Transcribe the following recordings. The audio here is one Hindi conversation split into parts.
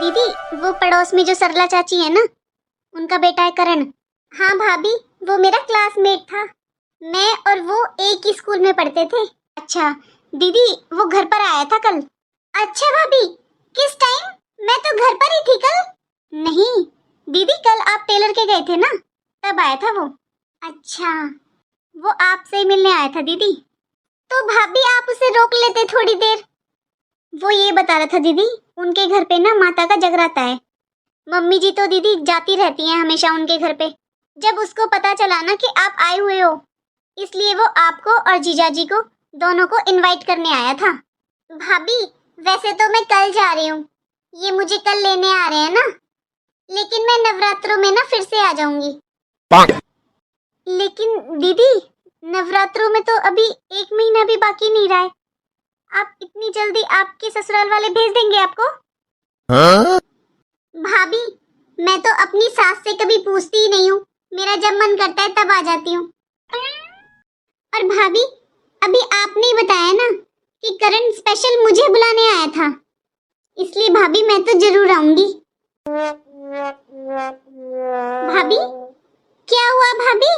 दीदी, वो पड़ोस में जो सरला चाची है ना, उनका बेटा है करण। हाँ भाभी, वो मेरा क्लासमेट था। मैं और वो एक ही स्कूल में पढ़ते थे। अच्छा दीदी, वो घर पर आया था कल। अच्छा भाभी, किस टाइम? मैं तो घर पर ही थी कल। नहीं दीदी, कल आप टेलर के गए थे ना, तब आया था वो। अच्छा, वो आपसे मिलने आया था दीदी। तो भाभी आप उसे रोक लेते थोड़ी देर। वो ये बता रहा था दीदी, उनके घर पे ना माता का जगराता है। मम्मी जी तो दीदी जाती रहती हैं हमेशा उनके घर पे। जब उसको पता चला ना कि आप आए हुए हो, इसलिए वो आपको और जीजाजी को दोनों को इनवाइट करने आया था। भाभी वैसे तो मैं कल जा रही हूँ, ये मुझे कल लेने आ रहे हैं ना, लेकिन मैं नवरात्रों में ना फिर से आ जाऊंगी। लेकिन दीदी, नवरात्रों में तो अभी 1 महीना भी बाकी नहीं रहा है। आप इतनी जल्दी आपके ससुराल वाले भेज देंगे आपको? हाँ? भाभी मैं तो अपनी सास से कभी पूछती ही नहीं हूँ, मेरा जब मन करता है तब आ जाती हूँ। और भाभी अभी आपने ही बताया ना कि करण स्पेशल मुझे बुलाने आया था, इसलिए भाभी मैं तो जरूर आऊंगी। भाभी क्या हुआ भाभी?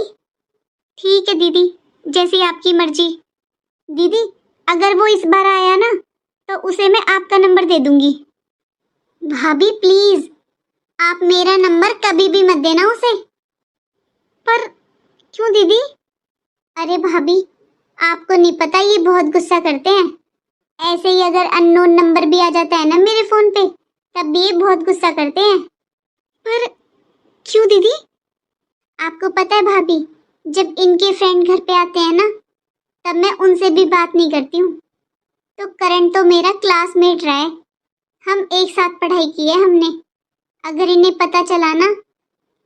ठीक है दीदी, जैसी आपकी मर्जी। दीदी अगर वो इस बार आया ना, तो उसे मैं आपका नंबर दे दूंगी। भाभी प्लीज, आप मेरा नंबर कभी भी मत देना उसे। पर क्यों दीदी? अरे भाभी, आपको नहीं पता ये बहुत गुस्सा करते हैं। ऐसे ही अगर अननोन नंबर भी आ जाता है ना मेरे फोन पे, तब भी ये बहुत गुस्सा करते हैं। पर क्यों दीदी? आपको पता है भाभी, जब इनके फ्रेंड घर पे आते हैं ना, तब मैं उनसे भी बात नहीं करती हूँ। तो करण तो मेरा क्लासमेट रहा है, हम एक साथ पढ़ाई की है हमने। अगर इन्हें पता चला ना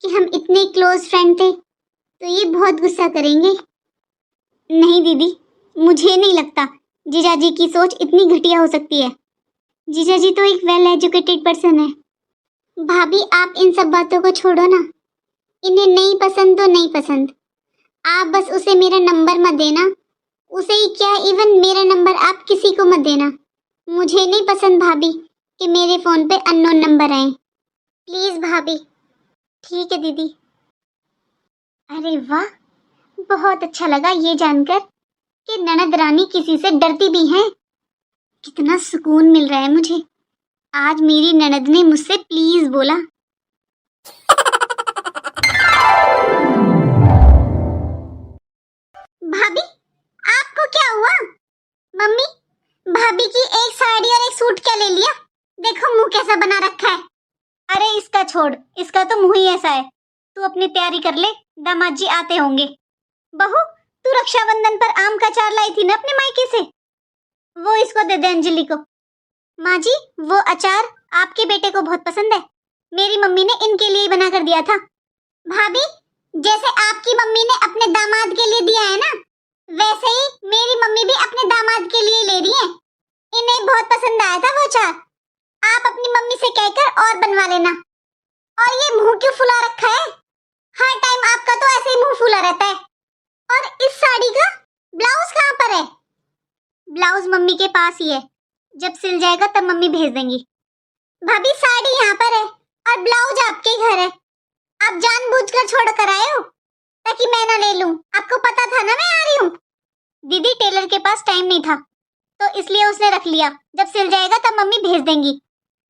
कि हम इतने क्लोज फ्रेंड थे, तो ये बहुत गुस्सा करेंगे। नहीं दीदी, मुझे नहीं लगता जीजाजी की सोच इतनी घटिया हो सकती है। जीजाजी तो एक वेल एजुकेटेड पर्सन है। भाभी आप इन सब बातों को छोड़ो ना, इन्हें नहीं पसंद तो नहीं पसंद। आप बस उसे मेरा नंबर मत देना, उसे ही क्या इवन मेरा नंबर आप किसी को मत देना। मुझे नहीं पसंद भाभी कि मेरे फोन पे अननोन नंबर आए। प्लीज भाभी। ठीक है दीदी। अरे वाह, बहुत अच्छा लगा ये जानकर कि ननद रानी किसी से डरती भी हैं। कितना सुकून मिल रहा है मुझे। आज मेरी ननद ने मुझसे प्लीज बोला। भाभी आपको क्या हुआ? मम्मी, भाभी की एक साड़ी और एक सूट क्या ले लिया? देखो मुंह कैसा बना रखा है। अरे इसका छोड़, इसका तो मुंह ही ऐसा है। तू अपनी तैयारी कर ले, दामाद जी आते होंगे। बहू, तू रक्षाबंधन पर आम का अचार लाई थी ना अपने मायके से, वो इसको दे दे अंजलि को। माँ जी, वो अचार आपके बेटे को बहुत पसंद है, मेरी मम्मी ने इनके लिए बना कर दिया था। भाभी, जैसे आपकी मम्मी ने अपने दामाद के लिए दिया है ना, वैसे ही मेरी मम्मी भी अपने दामाद के लिए ले रही है। इन्हें बहुत पसंद आया था वो अचार। आप अपनी मम्मी से कहकर और बनवा लेना। और ये मुंह क्यों फुला रखा है? हर टाइम आपका तो ऐसे ही मुंह फुला रहता है। और इस साड़ी का ब्लाउज कहाँ पर है? ब्लाउज मम्मी के पास ही है, जब सिल जाएगा तब मम्मी भेज देंगी। भाभी साड़ी यहाँ पर है और ब्लाउज आपके घर है। आप जानबूझकर छोड़ कर आए हो ताकि मैं ना ले लूं। आपको पता था ना मैं आ रही हूँ। दीदी टेलर के पास टाइम नहीं था, तो इसलिए उसने रख लिया, जब सिल जाएगा तब मम्मी भेज देंगी।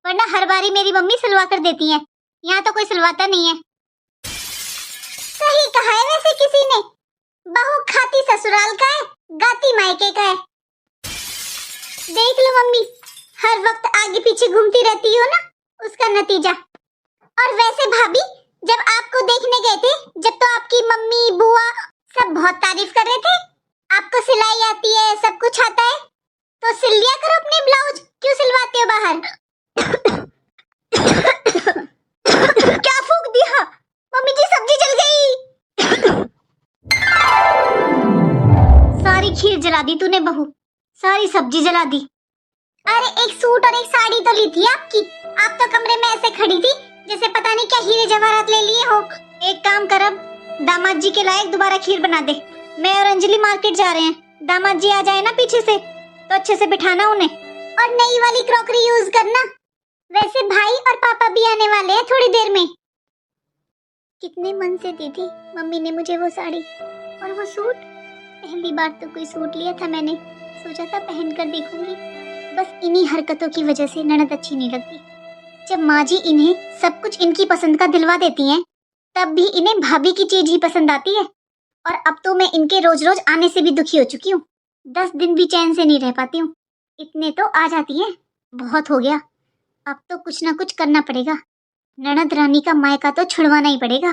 वरना हर बारी मेरी मम्मी सिलवा कर देती है, यहाँ तो कोई सिलवाता नहीं है। सही कहा है वैसे किसी ने, बहू खाती ससुराल का है, गाती मायके का है। देख लो मम्मी, हर वक्त आगे पीछे घूमती रहती हो ना, उसका नतीजा। और वैसे भाभी, जब आपको देखने गए थे, जब तो आपकी मम्मी बुआ सब बहुत तारीफ कर रहे थे। आपको सिलाई आती है, सब कुछ आता है, तो सिल लिया करो अपने ब्लाउज, क्यों सिलवाते हो बाहर? क्या फूंक दिया? मम्मी जी सब्जी जल गई। सारी खीर जला दी तूने बहू, सारी सब्जी जला दी। अरे एक सूट और एक साड़ी तो ली थी आपकी, आप तो कमरे में ऐसे खड़ी थी जैसे पता नहीं क्या हीरे जवाहरात ले लिए हो। एक काम कर, अब दामाद जी के लायक दोबारा खीर बना दे। मैं और अंजलि मार्केट जा रहे हैं, दामाद जी आ जाए ना पीछे से तो अच्छे से बिठाना उन्हें। और नई वाली क्रॉकरी यूज करना, वैसे भाई और पापा भी आने वाले हैं थोड़ी देर में। कितने मन से दी थी मम्मी ने मुझे वो साड़ी और वो सूट। पहली बार तो कोई सूट लिया था मैंने, सोचा था पहन कर देखूंगी। बस इन्हीं हरकतों की वजह से ननद अच्छी नहीं लगती। जब माँ जी इन्हें सब कुछ इनकी पसंद का दिलवा देती हैं, तब भी इन्हें भाभी की चीज ही पसंद आती है। और अब तो मैं इनके रोज रोज आने से भी दुखी हो चुकी हूँ। 10 दिन भी चैन से नहीं रह पाती हूँ। इतने तो आ जाती हैं, बहुत हो गया। अब तो कुछ ना कुछ करना पड़ेगा। ननद रानी का मायका तो छुड़वाना ही पड़ेगा।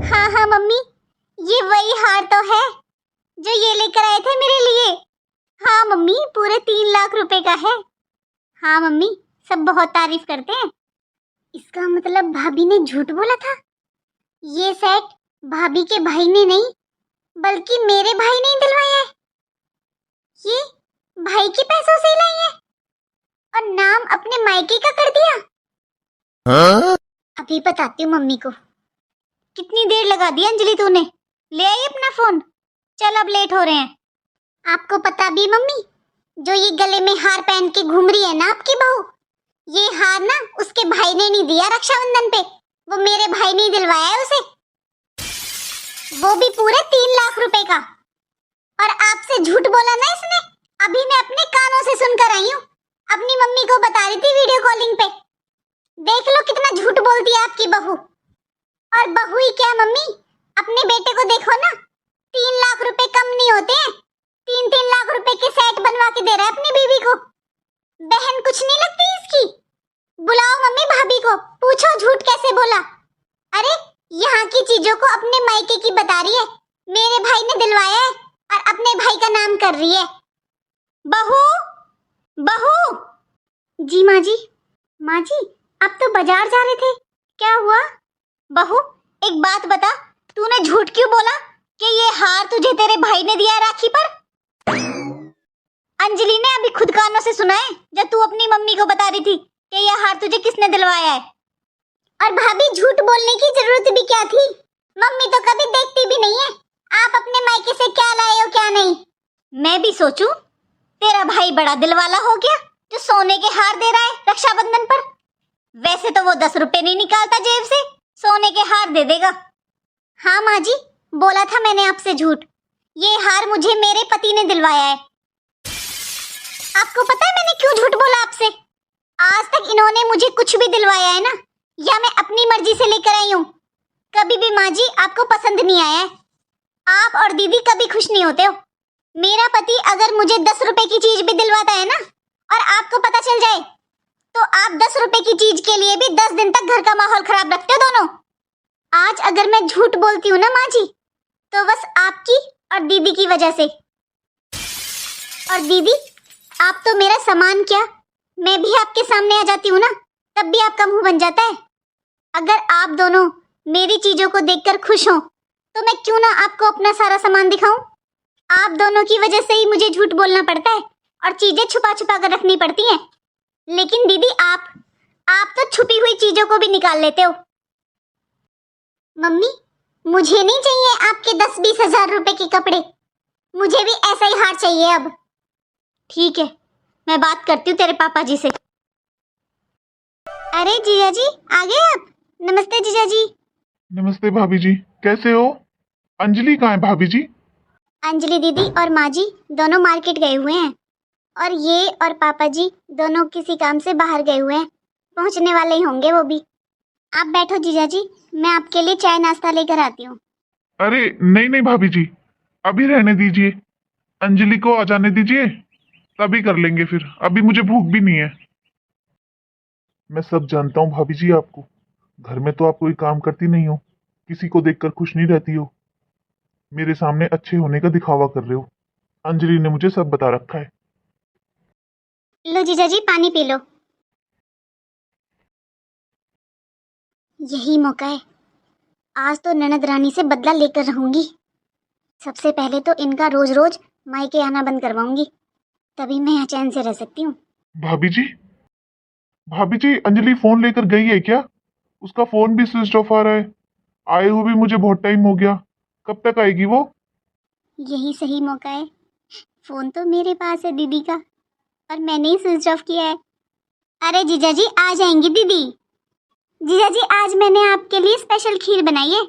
हाँ हाँ मम्मी, ये वही हार तो है जो ये लेकर आए थे मेरे लिए। हाँ मम्मी, पूरे 3 लाख रुपए का है। हाँ मम्मी, सब बहुत तारीफ करते हैं। इसका मतलब भाभी ने झूठ बोला था। ये सेट भाभी के भाई ने नहीं, बल्कि मेरे भाई ने ही दिलवाया है। ये भाई के पैसों से ही लाई है और नाम अपने मायके का कर दिया। हाँ? अभी बताती हूँ मम्मी को। कितनी देर लगा दी अंजलि तूने? ले आई अपना फोन, चल अब लेट हो रहे हैं। आपको पता भी मम्मी, जो ये गले में हार पहन के घूम रही है ना आपकी बहू, ये हार ना उसके भाई ने नहीं दिया रक्षाबंधन पे, वो मेरे भाई ने दिलवाया है उसे, वो भी पूरे 3 लाख रुपए का। और आपसे झूठ बोला ना इसने, अभी मैं अपने कानों से सुनकर आई हूँ। अपनी मम्मी को बता रही थी वीडियो कॉलिंग पे। देख लो कितना झूठ बोलती है आपकी बहू। और बहू ही क्या मम्मी, अपने बेटे को देखो ना, 3 लाख रुपए कम नहीं होते हैं। 3-3 लाख रुपए के सेट बनवा के दे रहा है अपनी बीवी को। बहन कुछ नहीं लगती इसकी। बुलाओ मम्मी भाभी को, पूछो झूठ कैसे बोला। अरे यहाँ की चीजों को अपने मायके की बता रही है, मेरे भाई ने दिलवाया है और अपने भाई का नाम कर रही है। बहू, बहू। जी माँ जी। माँ जी, आप तो बाजार जा रहे थे, क्या हुआ? बहू एक बात बता, तूने झूठ क्यों बोला कि ये हार तुझे तेरे भाई ने दिया राखी पर? अंजलि ने अभी खुद कानों से सुना है जब तू अपनी मम्मी को बता रही थी कि ये हार तुझे किसने दिलवाया है। और भाभी झूठ बोलने की जरूरत भी क्या थी? मम्मी तो कभी देखती भी नहीं है आप अपने मायके से क्या लाए हो क्या नहीं। मैं भी सोचूं, तेरा भाई बड़ा दिल वाला हो गया जो सोने के हार दे रहा है रक्षाबंधन पर। वैसे तो वो 10 रुपए नहीं निकालता जेब से, सोने के हार दे देगा। हाँ माँ जी, बोला था मैंने आपसे झूठ। ये हार मुझे मेरे पति ने दिलवाया है। आपको पता है मैंने क्यों झूठ बोला आपसे? आज तक इन्होंने मुझे कुछ भी दिलवाया है ना, या मैं अपनी मर्जी से लेकर आई हूँ, कभी भी माँ जी आपको पसंद नहीं आया है। आप और दीदी कभी खुश नहीं होते हो। मेरा पति अगर मुझे 10 रुपए की चीज भी दिलवाता है ना, और आपको पता चल जाए, तो आप 10 रुपए की चीज के लिए भी 10 दिन तक घर का माहौल खराब रखते हो दोनों। आज अगर मैं झूठ बोलती हूँ ना माँ जी, तो बस आपकी और दीदी की वजह से। और दीदी, आप तो मेरा सामान क्या, मैं भी आपके सामने आ जाती हूँ ना, तब भी आपका मुंह बन जाता है। अगर आप दोनों मेरी चीजों को देखकर खुश हो, तो मैं क्यों ना आपको अपना सारा सामान दिखाऊं। आप दोनों की वजह से ही मुझे झूठ बोलना पड़ता है और चीजें छुपा छुपा कर रखनी पड़ती हैं। लेकिन दीदी आप तो छुपी हुई चीजों को भी निकाल लेते हो। मम्मी, मुझे नहीं चाहिए आपके 10-20 हजार रुपए के कपड़े, मुझे भी ऐसा ही हार चाहिए अब। ठीक है, मैं बात करती हूँ तेरे पापा जी से। अरे जीजा जी, आ गए आप? नमस्ते जीजा जी। नमस्ते भाभी जी, कैसे हो? अंजलि कहाँ है भाभी जी? अंजलि दीदी और माँ जी दोनों मार्केट गए हुए हैं, और ये और पापा जी दोनों किसी काम से बाहर गए हुए हैं, पहुंचने वाले ही होंगे वो भी। आप बैठो जीजा जी, मैं आपके लिए चाय नाश्ता लेकर आती हूँ। अरे नहीं नहीं भाभी जी, अभी रहने दीजिए, अंजलि को आ जाने दीजिए, तभी कर लेंगे फिर, अभी मुझे भूख भी नहीं है। मैं सब जानता हूँ भाभी जी, आपको घर में तो आप कोई काम करती नहीं हो, किसी को देखकर खुश नहीं रहती हो, मेरे सामने अच्छे होने का दिखावा कर रहे हो। अंजलि ने मुझे सब बता रखा है। लो जीजा जी, पानी पी लो। यही मौका है, आज तो ननद रानी से बदला लेकर रहूंगी। सबसे पहले तो इनका रोज रोज मायके आना बंद करवाऊंगी, तभी मैं यहाँ चैन से रह सकती हूँ। भाभी जी, भाभी जी, अंजलि फोन लेकर गई है क्या? उसका फोन भी स्विच ऑफ आ रहा है, आए हुए भी मुझे बहुत टाइम हो गया, कब तक आएगी वो? यही सही मौका है, फोन तो मेरे पास है दीदी का, और मैंने ही स्विच ऑफ किया है। अरे जीजा जी आ जाएंगी दीदी। जीजा जी आज मैंने आपके लिए स्पेशल खीर बनाई है।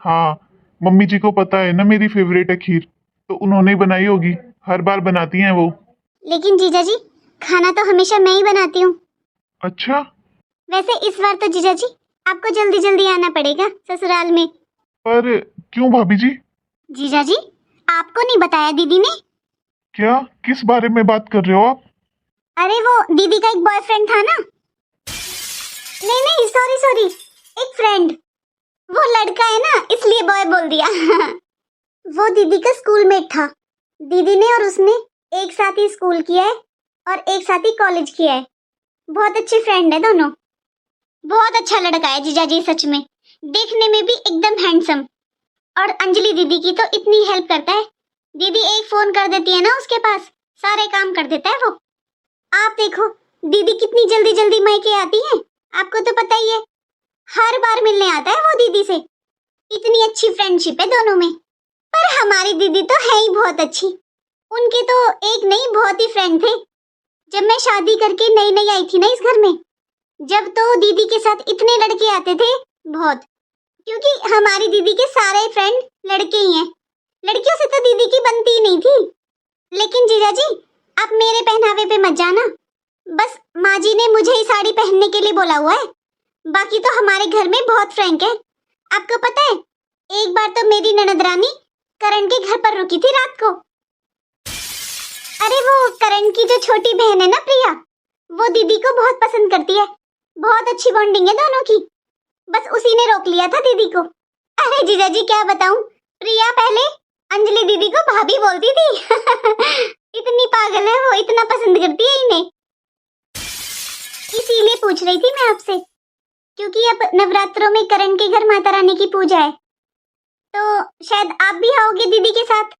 हाँ, मम्मी जी को पता है ना मेरी फेवरेट है खीर, तो उन्होंने ही बनाई होगी, हर बार बनाती हैं वो। लेकिन जीजा जी खाना तो हमेशा मैं ही बनाती हूँ। अच्छा, वैसे इस बार तो जीजा जी आपको जल्दी जल्दी आना पड़ेगा ससुराल में। पर क्यों भाभी जी? जीजा जी आपको नहीं बताया दीदी ने? क्या, किस बारे में बात कर रहे हो आप? अरे वो दीदी का एक बॉयफ्रेंड था ना। नहीं नहीं सॉरी सॉरी, एक फ्रेंड। वो लड़का है ना इसलिए बॉय बोल दिया। वो दीदी का स्कूलमेट था। दीदी ने और उसने एक साथ ही स्कूल किया है और एक साथ ही कॉलेज किया है। बहुत अच्छे फ्रेंड है दोनों। बहुत अच्छा लड़का है जीजा जी सच में, देखने में भी एकदम हैंडसम। और अंजलि दीदी की तो इतनी हेल्प करता है। दीदी एक फोन कर देती है ना उसके पास, सारे काम कर देता है वो। आप देखो दीदी कितनी जल्दी जल्दी मायके आती है, आपको तो पता ही है। हर बार मिलने आता है वो दीदी से। इतनी अच्छी फ्रेंडशिप है दोनों में। पर हमारी दीदी तो है ही बहुत अच्छी। उनके तो एक नहीं बहुत ही फ्रेंड थे। जब मैं शादी करके नई नई आई थी ना इस घर में, जब तो दीदी के साथ इतने लड़के आते थे बहुत, क्योंकि हमारी दीदी के सारे फ्रेंड लड़के ही हैं। लड़कियों से तो दीदी की बनती ही नहीं थी। लेकिन जीजा जी आप मेरे पहनावे पे मत जाना। बस माँ जी ने मुझे ही साड़ी पहनने के लिए बोला हुआ है। बाकी तो हमारे घर में बहुत फ्रैंक है। आपको पता है एक बार तो मेरी ननद रानी करण के घर पर रुकी थी रात को। अरे वो करण की जो छोटी बहन है ना प्रिया, वो दीदी को बहुत पसंद करती है। बहुत अच्छी बॉन्डिंग है दोनों की। बस उसी ने रोक लिया था दीदी को। अरे जीजा जी क्या बताऊं, प्रिया पहले अंजलि दीदी को भाभी बोलती थी। इतनी पागल है वो, इतना पसंद करती है इन्हें। इसीलिए पूछ रही थी मैं आपसे, क्योंकि अब नवरात्रों में करण के घर माता रानी की पूजा है, तो शायद आप भी आओगे दीदी के साथ।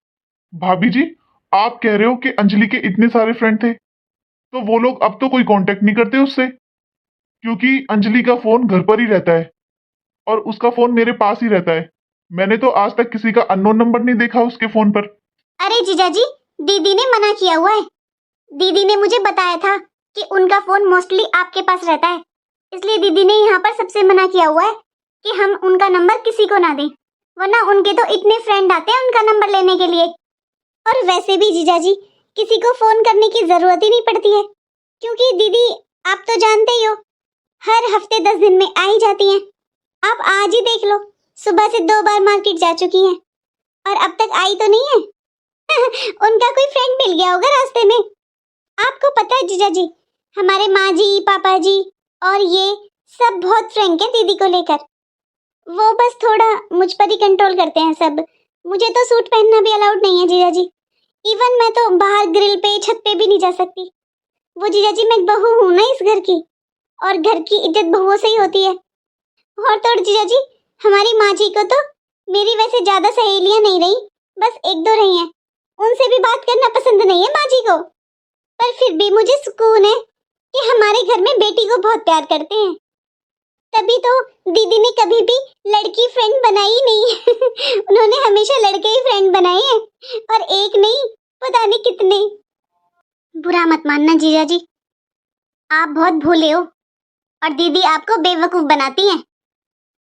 भाभी जी, आप कह रहे हो कि अंजलि के इतने सारे फ्रेंड थे, तो वो लोग अब तो कोई कांटेक्ट नहीं करते उससे? क्योंकि अंजलि का फोन घर पर ही रहता है और उसका फोन मेरे पास ही रहता है। मैंने तो आज तक किसी का अननोन नंबर नहीं देखा उसके फोन पर। अरे जीजा जी दीदी ने मना किया हुआ है। दीदी ने मुझे बताया था कि उनका फोन मोस्टली आपके पास रहता है, इसलिए दीदी ने यहाँ पर सबसे मना किया हुआ है कि हम उनका नंबर किसी को ना दें, वरना उनके तो इतने फ्रेंड आते हैं उनका नंबर लेने के लिए। और वैसे भी जीजा जी किसी को फोन करने की जरूरत ही नहीं पड़ती है, क्योंकि दीदी आप तो जानते ही हो हर हफ्ते 10 दिन में आ ही जाती हैं। आप आज ही देख लो, सुबह से 2 बार मार्केट जा चुकी हैं और अब तक आई तो नहीं है। उनका कोई फ्रेंड मिल गया होगा रास्ते में। आपको पता है जीजा जी हमारे माँ जी पापा जी और ये सब बहुत फ्रैंक है दीदी को लेकर। वो बस थोड़ा मुझ पर ही कंट्रोल करते हैं सब। मुझे तो सूट पहनना भी अलाउड नहीं है जीजा जी। इवन मैं तो बाहर ग्रिल पे छत पे भी नहीं जा सकती। वो जीजा जी मैं एक बहू हूँ ना इस घर की, और घर की इज्जत बहुओं से ही होती है। और तो और जीजा जी हमारी माँ जी को तो मेरी वैसे ज्यादा सहेलियां नहीं रही, बस 1-2 रही हैं। उनसे भी बात करना पसंद नहीं है माँ जी को। पर फिर भी मुझे सुकून है कि हमारे घर में बेटी को बहुत प्यार करते हैं। तभी तो दीदी ने कभी भी लड़की फ्रेंड बनाई नहीं। उन्होंने हमेशा लड़के ही फ्रेंड बनाए हैं, और एक नहीं पता नहीं कितने। बुरा मत मानना जीजा जी, आप बहुत भोले हो और दीदी आपको बेवकूफ बनाती हैं।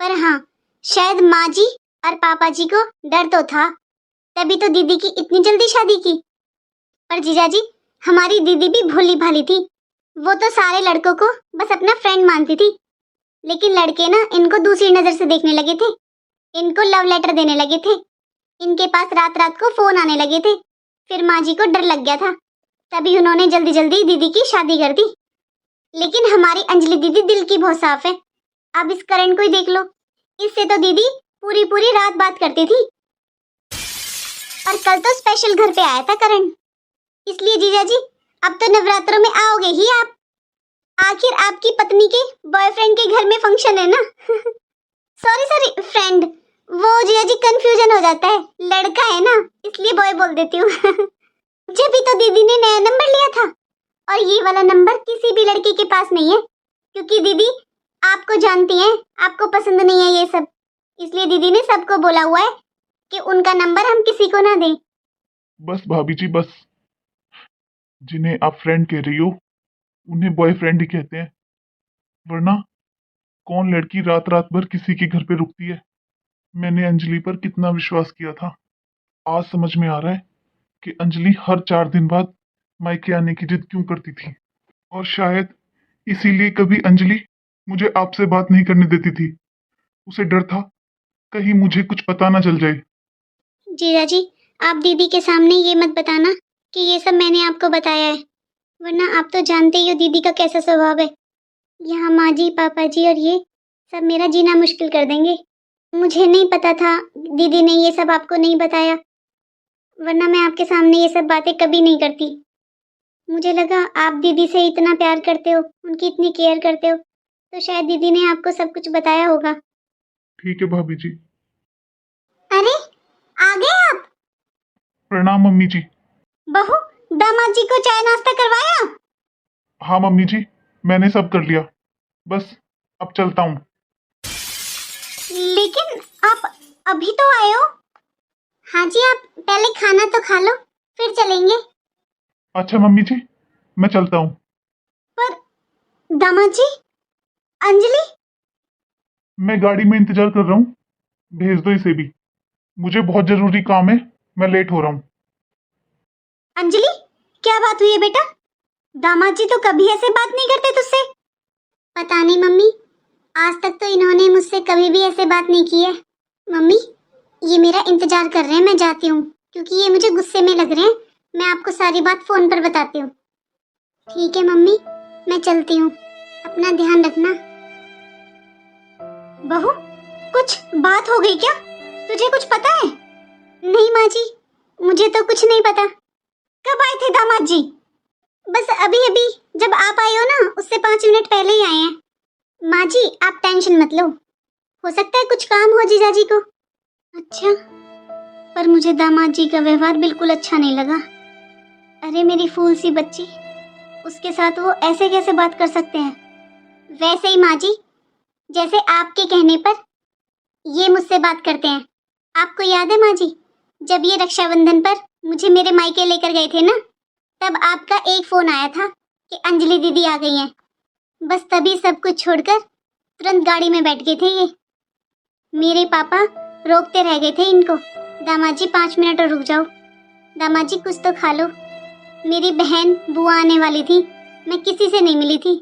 पर हाँ शायद माँ जी और पापा जी को डर तो था, तभी तो दीदी की इतनी जल्दी शादी की। पर जीजा जी हमारी दीदी भी भोली भाली थी। वो तो सारे लड़कों को बस अपना फ्रेंड मानती थी, लेकिन लड़के ना इनको दूसरी नजर से देखने लगे थे। इनको लव लेटर देने लगे थे। इनके पास रात रात को फोन आने लगे थे। फिर माँ जी को डर लग गया था, तभी उन्होंने जल्दी जल्दी दीदी की शादी कर दी। लेकिन हमारी अंजलि दीदी दिल की बहुत साफ है। अब इस करण को ही देख लो, इससे तो दीदी पूरी पूरी रात बात करती थी। और कल तो स्पेशल घर पे आया था करण। इसलिए जीजा जी अब तो नवरात्रों में आओगे ही आप। आखिर आपकी पत्नी के बॉयफ्रेंड के घर में फंक्शन है ना। सॉरी सॉरी फ्रेंड, वो जीजा जी कंफ्यूजन हो जाता है, लड़का है ना इसलिए बॉय बोल देती हूँ। जब भी तो दीदी ने नया नंबर लिया था, और ये वाला नंबर किसी भी लड़की के पास नहीं है, क्योंकि दीदी आपको जानती हैं, आपको पसंद नहीं है ये सब। इसलिए दीदी ने सबको बोला हुआ है कि उनका नंबर हम किसी को ना दें। बस भाभी जी बस, जिन्हें आप फ्रेंड कह रही हो उन्हें बॉयफ्रेंड ही कहते हैं, वरना कौन लड़की रात रात भर किसी के घर पे रुकती है। मैंने अंजलि पर कितना विश्वास किया था। आज समझ में आ रहा है कि अंजलि हर 4 दिन बाद मायके आने की जिद क्यों करती थी, और शायद इसीलिए कभी अंजलि मुझे आपसे बात नहीं करने देती थी। उसे डर था कहीं मुझे कुछ पता ना चल जाए। जीजा जी, आप दीदी के सामने ये मत बताना कि ये सब मैंने आपको बताया है, वरना आप तो जानते ही हो दीदी का कैसा स्वभाव है। यहाँ माँ जी, पापा जी और ये सब मेरा जीना मुश्किल कर देंगे। मुझे नहीं पता था दीदी ने ये सब आपको नहीं बताया, वरना मैं आपके सामने ये सब बातें कभी नहीं करती। मुझे लगा आप दीदी से इतना प्यार करते हो, उनकी इतनी केयर करते हो, तो शायद दीदी ने आपको सब कुछ बताया होगा। ठीक है भाभी जी। अरे, आ गए आप? प्रणाम मम्मी जी। बहू, दामाद जी को चाय नाश्ता करवाया? हाँ मम्मी जी, मैंने सब कर लिया, बस अब चलता हूँ। लेकिन आप अभी तो आए हो। हाँ जी, आप पहले खाना तो खा लो, फिर चलेंगे। अच्छा मम्मी जी, मैं चलता हूँ। पर दामाद जी, अंजलि? मैं गाड़ी में इंतजार कर रहा हूँ, भेज दो इसे भी। मुझे बहुत जरूरी काम है, मैं लेट हो रहा हूँ। अंजलि, क्या बात हुई है बेटा? दामाद जी तो कभी ऐसे बात नहीं करते तुझसे। पता नहीं मम्मी, आज तक तो इन्होंने मुझसे कभी भी ऐसे बात नहीं की है। मम्मी, ये मेरा इंतजार कर रहे हैं, मैं जाती हूँ, क्योंकि ये मुझे गुस्से में लग रहे हैं। मैं आपको सारी बात फोन पर बताती हूँ। ठीक है मम्मी, मैं चलती हूँ, अपना ध्यान रखना। बहू, कुछ बात हो गई क्या? तुझे कुछ पता है? नहीं माँ जी, मुझे तो कुछ नहीं पता। कब आए थे दामाद जी? बस अभी अभी, जब आप आए हो ना, उससे 5 मिनट पहले ही आए हैं। माँ जी, आप टेंशन मत लो, हो सकता है कुछ काम हो जीजा जी को। अच्छा, पर मुझे दामाद जी का व्यवहार बिल्कुल अच्छा नहीं लगा। अरे मेरी फूल सी बच्ची, उसके साथ वो ऐसे कैसे बात कर सकते हैं? वैसे ही माँ जी, जैसे आपके कहने पर ये मुझसे बात करते हैं। आपको याद है माँ जी, जब ये रक्षाबंधन पर मुझे मेरे मायके लेकर गए थे ना, तब आपका एक फोन आया था कि अंजलि दीदी आ गई हैं। बस तभी सब कुछ छोड़कर तुरंत गाड़ी में बैठ गए थे ये। मेरे पापा रोकते रह गए थे इनको, दामाद जी 5 मिनट और रुक जाओ, दामाद जी कुछ तो खा लो। मेरी बहन बुआ आने वाली थी, मैं किसी से नहीं मिली थी,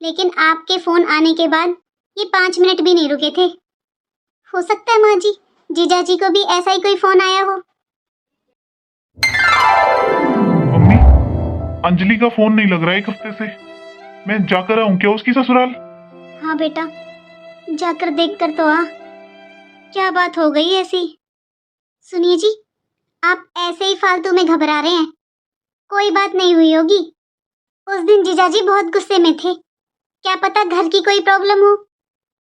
लेकिन आपके फोन आने के बाद ये 5 मिनट भी नहीं रुके थे। हो सकता है माँ जी, जीजा जी को भी ऐसा ही कोई फोन आया हो। मम्मी, अंजलि का फोन नहीं लग रहा है 1 हफ्ते से। मैं जाकर आऊं क्या उसकी ससुराल? हाँ बेटा, जाकर देख कर तो आ, क्या बात हो गई ऐसी? सुनिए जी, आप ऐसे ही फालतू में घबरा रहे हैं, कोई बात नहीं हुई होगी। उस दिन जीजाजी बहुत गुस्से में थे, क्या पता घर की कोई प्रॉब्लम हो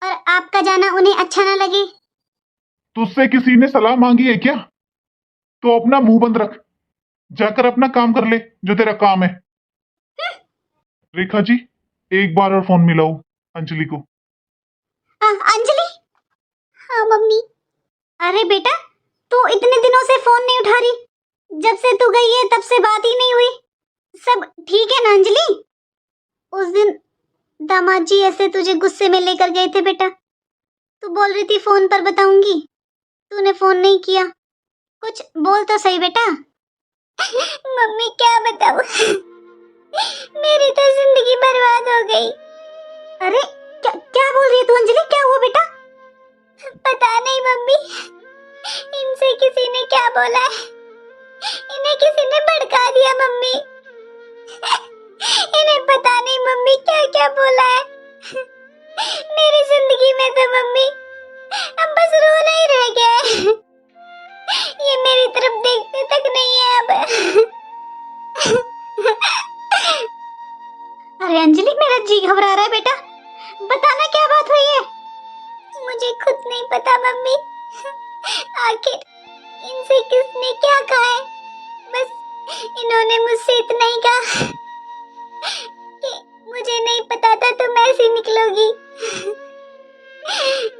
और आपका जाना उन्हें अच्छा ना लगे। तुझसे किसी ने सलाह मांगी है क्या? तो अपना मुंह बंद रख, जाकर अपना काम कर ले जो तेरा काम है। रेखा जी, एक बार और फोन मिलाओ अंजलि को। अंजलि? हाँ मम्मी। अरे बेटा, तू इतने दिनों से फोन नहीं उठा रही, जब से तू गई है तब से बात ही नहीं हुई। सब ठीक है ना अंजलि? उस दिन दामाद जी ऐसे तुझे गुस्से में लेकर गए थे बेटा, तू बोल रही थी फोन पर बताऊंगी, तूने फोन नहीं किया। कुछ बोल तो सही बेटा। मम्मी क्या बताऊं, मेरी तो जिंदगी बर्बाद हो गई। अरे क्या क्या बोल रही है तू अंजलि, क्या हुआ बेटा? पता नहीं मम्मी, इनसे किसी ने क्या बोला है, इन्हें किसी ने भड़का दिया मम्मी। इन्हें पता नहीं मम्मी क्या क्या बोला है। मेरी जिंदगी में तो मम्मी अब बस रोना ही रह गया है। ये मेरी तरफ देखते तक नहीं है अब। अरे अंजलि, मेरा जी घबरा रहा है बेटा, बताना क्या बात हुई है? मुझे खुद नहीं पता मम्मी, आखिर इनसे किसने क्या कहा है। बस इन्होंने मुझसे इतना ही कहा कि मुझे नहीं पता था तुम ऐसी निकलोगी।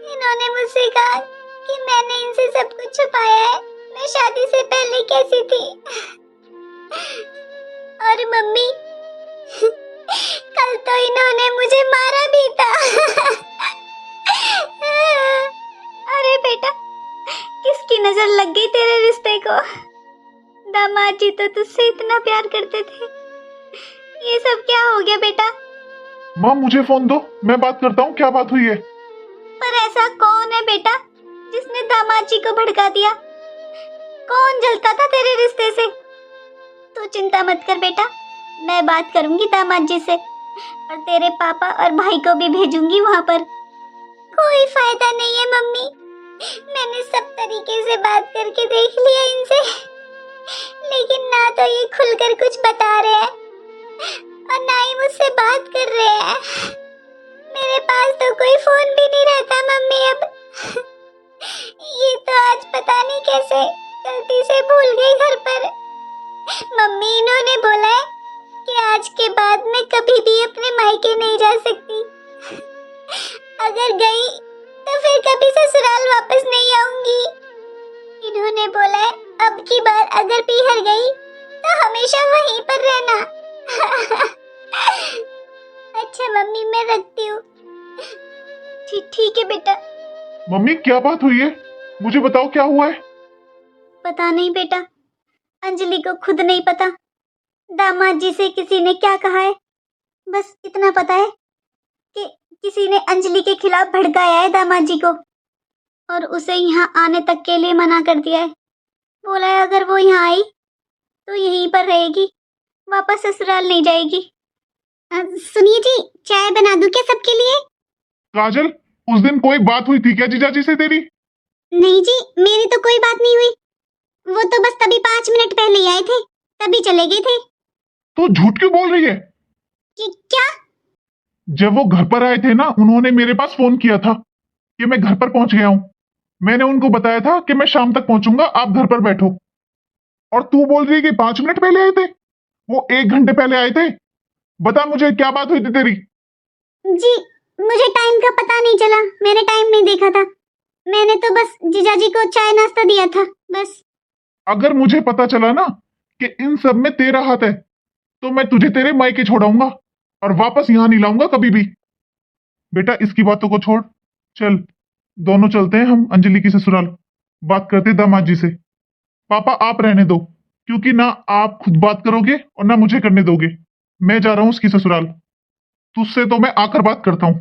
इन्होंने मुझसे कहा कि मैंने इनसे सब कुछ छुपाया है, मैं शादी से पहले कैसी थी और पर मम्मी कल तो इन्होंने मुझे मारा भी था। अरे बेटा, किसकी नजर लग गई तेरे रिश्ते को? दामाद जी तो तुझसे इतना प्यार करते थे, ये सब क्या हो गया बेटा? माँ मुझे फोन दो, मैं बात करता हूँ, क्या बात हुई है? पर ऐसा कौन है बेटा जिसने दामाद जी को भड़का दिया? कौन जलता था तेरे रिश्ते से? तू चिंता मत कर बेटा, मैं बात करूंगी दामाद जी से और तेरे पापा और भाई को भी भेजूंगी वहां पर। कोई फायदा नहीं है मम्मी, मैंने सब तरीके से बात करके देख लिया इनसे, लेकिन ना तो ये खुलकर कुछ बता रहे हैं और ना ही मुझसे बात कर रहे हैं। मेरे पास तो कोई फोन भी नहीं रहता मम्मी अब। ये तो आज पता नहीं कैसे गलती से भूल गई घर पर। मम्मी इन्होंने बोला है कि आज के बाद मैं कभी भी अपने मायके नहीं जा सकती। अगर गई तो फिर कभी ससुराल वापस नहीं आऊंगी। इन्होंने बोला है अब की बार अगर पीहर गई तो हमेशा वहीं पर रहना। अच्छा मम्मी, मैं रखती हूँ। ठीक है बेटा। मम्मी क्या बात हुई है, मुझे बताओ क्या हुआ है? पता नहीं बेटा, अंजलि को खुद नहीं पता दामाद जी से किसी ने क्या कहा है। बस इतना पता है कि किसी ने अंजलि के खिलाफ भड़काया है दामाद जी को और उसे यहाँ आने तक के लिए मना कर दिया है। बोला है अगर वो यहाँ आई तो यहीं पर रहेगी, वापस ससुराल नहीं जाएगी। सुनिए जी, चाय बना दूं क्या सबके लिए? काजल, उस दिन कोई बात हुई थी क्या जीजाजी से तेरी? नहीं जी, मेरी तो कोई बात नहीं हुई। वो तो बस तभी 5 मिनट पहले ही आए थे, तभी चले गए थे। तो झूठ क्यों बोल रही है? क्या? जब वो घर पर आए थे ना, उन्होंने मेरे पास फोन किया था कि मैं घर पर पहुंच गया हूं। मैंने उनको बताया था कि मैं शाम तक पहुंचूंगा, आप घर पर बैठो। और तू बोल रही है कि 5 मिनट पहले आए थे? वो 1 घंटे पहले आए थे। बता मुझे क्या बात हुई थी तेरी? जी, मुझे टाइम का पता नहीं चला, मैंने टाइम नहीं देखा था। मैंने तो बस जीजाजी को चाय नाश्ता दिया था बस। अगर मुझे पता चला ना कि इन सब में तेरा हाथ है तो मैं तुझे तेरे मायके छोड़ाऊंगा और वापस यहां नहीं लाऊंगा कभी भी। बेटा इसकी बातों को छोड़, चल दोनों चलते हैं हम अंजलि की ससुराल, बात करते दामाद जी से। पापा आप रहने दो, क्योंकि ना आप खुद बात करोगे और ना मुझे करने दोगे। मैं जा रहा हूं उसकी ससुराल, तुझसे तो मैं आकर बात करता हूं।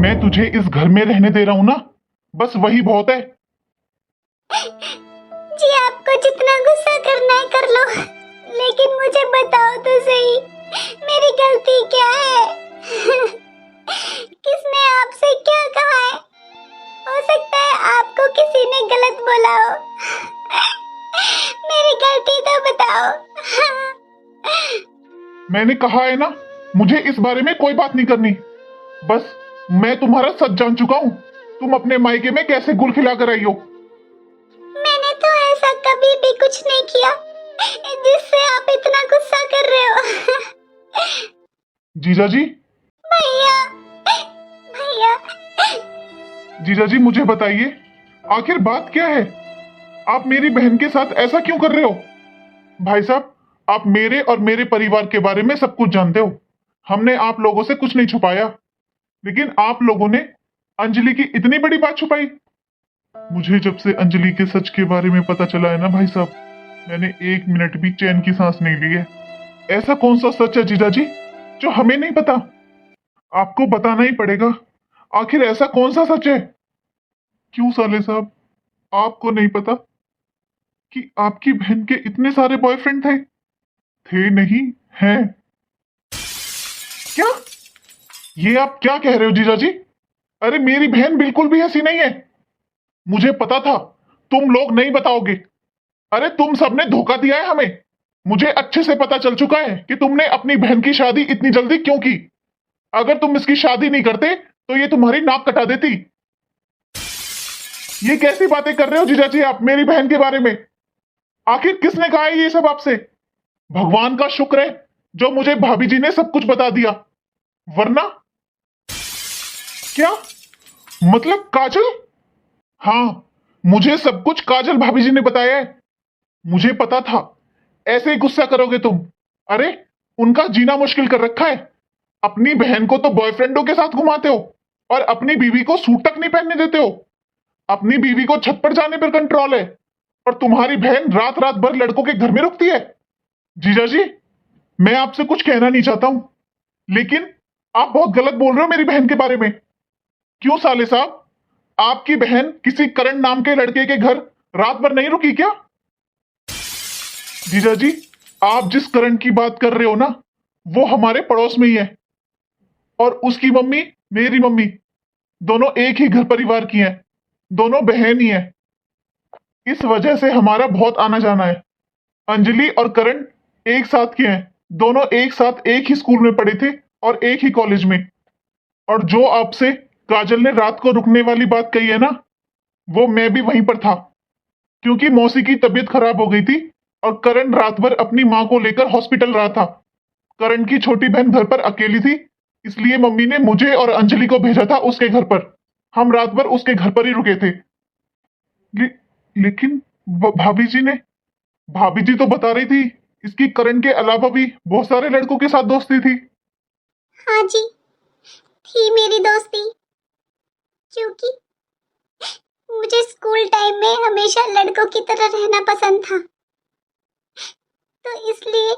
मैं तुझे इस घर में रहने दे रहा हूं ना, बस वही बहुत है। जी आपको जितना गुस्सा करना है कर लो, लेकिन मुझे बताओ तो सही, मेरी गलती क्या है? किसने आपसे क्या कहा है? हो सकता है आपको किसी ने गलत बोला हो। मेरी गलती तो बताओ। मैंने कहा है ना, मुझे इस बारे में कोई बात नहीं करनी। बस मैं तुम्हारा सच जान चुका हूं, तुम अपने मायके में कैसे गुल खिला कर आई हो। मैंने तो ऐसा कभी भी कुछ नहीं किया जिससे आप इतना गुस्सा कर रहे हो। जीजाजी, भैया, भैया, जीजाजी मुझे बताइए आखिर बात क्या है? आप मेरी बहन के साथ ऐसा क्यों कर रहे हो? भाई साहब, आप मेरे और मेरे परिवार के बारे में सब कुछ जानते हो। हमने आप लोगों से कुछ नहीं छुपाया, लेकिन आप लोगों ने अंजलि की इतनी बड़ी बात छुपाई। मुझे जब से अंजलि के सच के बारे में पता चला है ना भाई साहब, मैंने 1 मिनट भी चैन की सांस नहीं ली है। ऐसा कौन सा सच है जीजाजी जो हमें नहीं पता? आपको बताना ही पड़ेगा, आखिर ऐसा कौन सा सच है? क्यों साले साहब, आपको नहीं पता कि आपकी बहन के इतने सारे बॉयफ्रेंड थे? थे नहीं, हैं। क्या? ये आप क्या कह रहे हो जीजाजी? अरे मेरी बहन बिल्कुल भी ऐसी नहीं है। मुझे पता था तुम लोग नहीं बताओगे। अरे तुम सबने धोखा दिया है हमें। मुझे अच्छे से पता चल चुका है कि तुमने अपनी बहन की शादी इतनी जल्दी क्यों की। अगर तुम इसकी शादी नहीं करते तो ये तुम्हारी नाक कटा देती। ये कैसी बातें कर रहे हो जीजाजी आप मेरी बहन के बारे में? आखिर किसने कहा है ये सब आपसे? भगवान का शुक्र है जो मुझे भाभी जी ने सब कुछ बता दिया, वरना। क्या मतलब काजल? हाँ, मुझे सब कुछ काजल भाभी जी ने बताया है। मुझे पता था ऐसे ही गुस्सा करोगे तुम। अरे उनका जीना मुश्किल कर रखा है। अपनी बहन को तो बॉयफ्रेंडों के साथ घुमाते हो और अपनी बीवी को सूट तक नहीं पहनने देते हो। अपनी बीवी को छत पर जाने पर कंट्रोल है और तुम्हारी बहन रात रात भर लड़कों के घर में रुकती है। जीजा जी, मैं आपसे कुछ कहना नहीं चाहता हूं, लेकिन आप बहुत गलत बोल रहे हो मेरी बहन के बारे में। क्यों साले साहब, आपकी बहन किसी करण नाम के लड़के के घर रात भर नहीं रुकी क्या? जीजा जी, आप जिस करण की बात कर रहे हो ना, वो हमारे पड़ोस में ही है और उसकी मम्मी मेरी मम्मी, दोनों एक ही घर परिवार की हैं, दोनों बहन ही हैं। इस वजह से हमारा बहुत आना जाना है। अंजलि और करण एक साथ के हैं, दोनों एक साथ एक ही स्कूल में पढ़े थे और एक ही कॉलेज में। और जो आपसे काजल ने रात को रुकने वाली बात कही है ना, वो मैं भी वहीं पर था, क्योंकि मौसी की तबीयत खराब हो गई थी और करण रात भर अपनी मां को लेकर हॉस्पिटल रहा था। करण की छोटी बहन घर पर अकेली थी, इसलिए मम्मी ने मुझे और अंजलि को भेजा था उसके घर पर। हम रात भर उसके घर पर ही रुके थे। लेकिन भाभी जी तो बता रही थी इसकी करण के अलावा भी बहुत सारे लड़कों के साथ दोस्ती थी। हाँ जी, थी मेरी दोस्ती, क्योंकि मुझे स्कूल टाइम में हमेशा लड़कों की तरह रहना पसंद था, तो इसलिए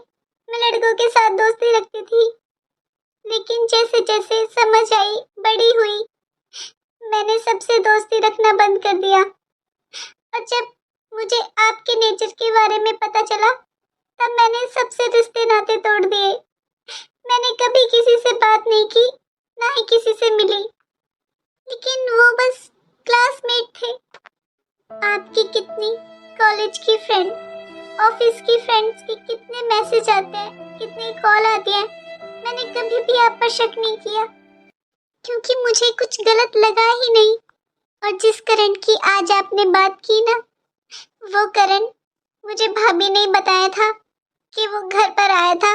मैं लड़कों के साथ दोस्ती रखती थी। लेकिन जैसे जैसे समझ आई, बड़ी हुई, मैंने सबसे दोस्ती रखना बंद कर दिया। और जब मुझे आपके नेचर के बारे में पता चला, तब मैंने सबसे रिश्ते नाते तोड़ दिए। मैंने कभी किसी से बात नहीं की, ना ही किसी से मिली, लेकिन वो बस क्लासमेट थे। आपकी कितनी कॉलेज की फ्रेंड, ऑफिस की फ्रेंड्स के कितने मैसेज आते हैं, कितनी कॉल आती है, मैंने कभी भी आप पर शक नहीं किया, क्योंकि मुझे कुछ गलत लगा ही नहीं। और जिस करण की आज आपने बात की ना, वो करण मुझे भाभी ने बताया था कि वो घर पर आया था।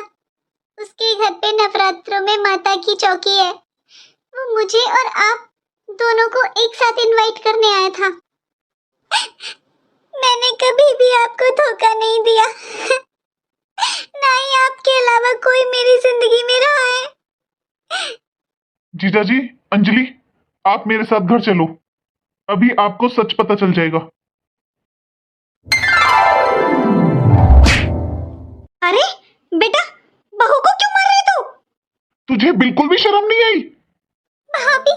उसके घर पे नवरात्रों में माता की चौकी है, वो मुझे और आप दोनों को एक साथ इनवाइट करने आया था। मैंने कभी भी आपको धोखा नहीं दिया, ना ही आपके अलावा कोई मेरी जिंदगी में रहा है। जीजा जी, अंजलि, आप मेरे साथ घर चलो, अभी आपको सच पता चल जाएगा। अरे बेटा, बहू को क्यों मार रहे तू? तुझे बिल्कुल भी शर्म नहीं आई? भाभी,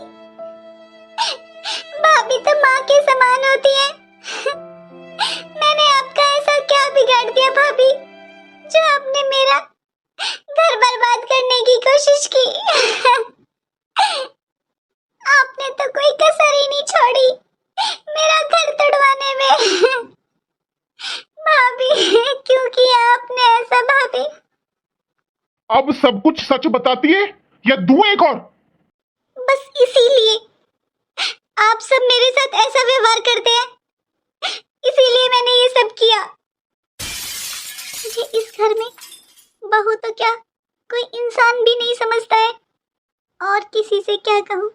भाभी तो माँ के समान होती है। मैंने आपका ऐसा क्या बिगाड़ दिया भाभी, जो आपने मेरा घर बर्बाद करने की कोशिश की? आपने तो कोई कसर ही नहीं छोड़ी मेरा घर तोड़वाने में। भाभी, क्यों किया आपने ऐसा भाभी? अब सब कुछ सच बताती है या दूं एक और? बस इसीलिए आप सब मेरे साथ ऐसा व्यवहार करते हैं, इसीलिए मैंने ये सब किया। मुझे इस घर में बहू तो क्या, कोई इंसान भी नहीं समझता है। और किसी से क्या कहूँ,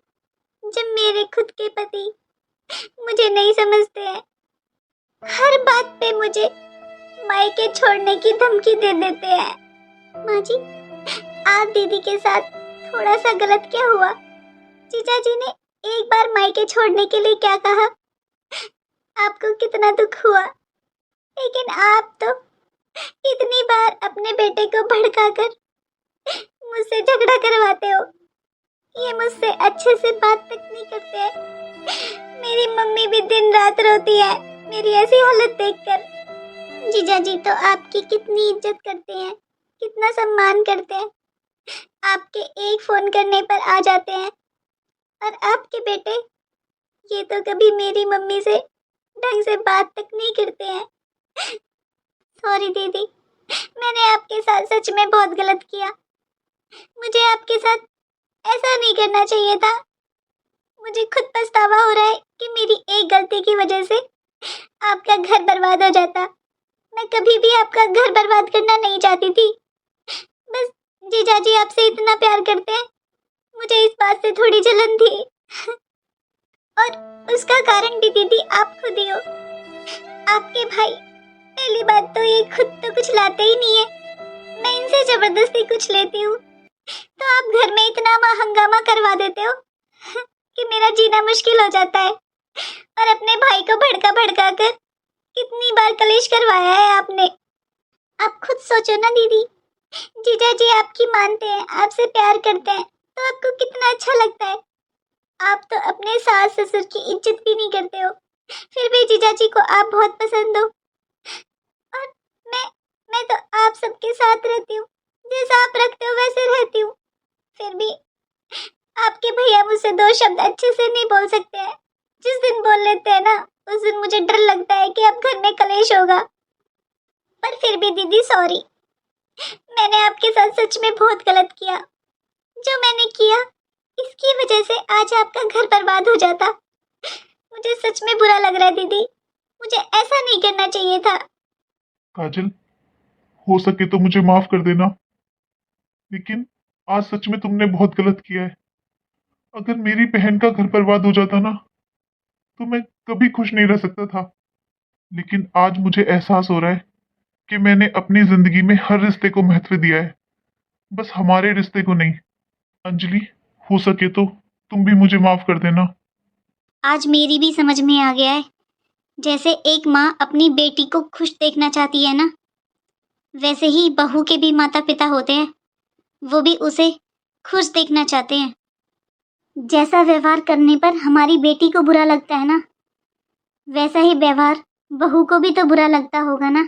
जब मेरे खुद के पति मुझे नहीं समझते हैं। हर बात पे मुझे मायके छोड़ने की धमकी दे देते हैं। माँ जी, आप दीदी के साथ थोड़ा सा गलत क्या हुआ? जीजा जी ने एक बार मायके छोड़ने के लिए क्या कहा? आपको कितना दुख हुआ, लेकिन आप तो इतनी बार अपने बेटे को भड़काकर मुझसे झगड़ा करवाते हो। ये मुझसे अच्छे से बात तक नहीं करते हैं। मेरी मम्मी भी दिन रात रोती है मेरी ऐसी हालत देखकर। जीजा जी तो आपकी कितनी इज्जत करते हैं, कितना सम्मान करते हैं। आपके एक फोन करने पर आ जाते हैं। और आपके बेटे, ये तो कभी मेरी मम्मी से ढंग से बात तक नहीं करते हैं। सॉरी दीदी, मैंने आपके साथ सच में बहुत गलत किया। मुझे आपके साथ ऐसा नहीं करना चाहिए था। मुझे खुद पछतावा हो रहा है कि मेरी एक गलती की वजह से आपका घर बर्बाद हो जाता। मैं कभी भी आपका घर बर्बाद करना नहीं चाहती थी। बस जीजा जी आपसे इतना प्यार करते हैं, मुझे इस बात से थोड़ी जलन थी। और उसका कारण भी दीदी आप खुद ही हो। आपके भाई पहली बात तो ये खुद तो कुछ लाते ही नहीं है, मैं इनसे जबरदस्ती कुछ लेती हूँ, तो आप घर में इतना हंगामा करवा देते हो कि मेरा जीना मुश्किल हो जाता है। और अपने भाई को भड़का भड़का कर कितनी बार कलेश करवाया है आपने। आप खुद सोचो ना दीदी, जीजा जी आपकी मानते हैं, आपसे प्यार करते हैं, तो आपको कितना अच्छा लगता है। आप तो अपने सास ससुर की इज्जत भी नहीं करते हो, फिर भी जीजा जी को आप बहुत पसंद हो। और मैं तो आप सबके साथ रहती हूँ, जैसा आप रखते हो वैसे रहती हूँ। फिर भी आपके भैया मुझसे दो शब्द अच्छे से नहीं बोल सकते हैं। जिस दिन बोल लेते हैं ना, उस दिन मुझे डर लगता है कि अब घर में कलेश होगा। पर फिर भी दीदी सॉरी, मैंने आपके साथ सच में बहुत गलत किया। जो मैंने किया इसकी वजह से आज आपका घर बर्बाद हो जाता। मुझे सच में बुरा लग रहा है दीदी, मुझे ऐसा नहीं करना चाहिए था। काजल, हो सके तो मुझे माफ कर देना, लेकिन आज सच में तुमने बहुत गलत किया है। अगर मेरी बहन का घर बर्बाद हो जाता ना, तो मैं कभी खुश नहीं रह सकता था। लेकिन आज मुझे एहसास हो रहा है कि मैंने अपनी जिंदगी में हर रिश्ते को महत्व दिया है, बस हमारे रिश्ते को नहीं। अंजलि, हो सके तो तुम भी मुझे माफ कर देना। आज मेरी भी समझ में आ गया है, जैसे एक माँ अपनी बेटी को खुश देखना चाहती है ना, वैसे ही बहू के भी माता पिता होते हैं, वो भी उसे खुश देखना चाहते हैं। जैसा व्यवहार करने पर हमारी बेटी को बुरा लगता है ना, वैसा ही व्यवहार बहू को भी तो बुरा लगता होगा ना।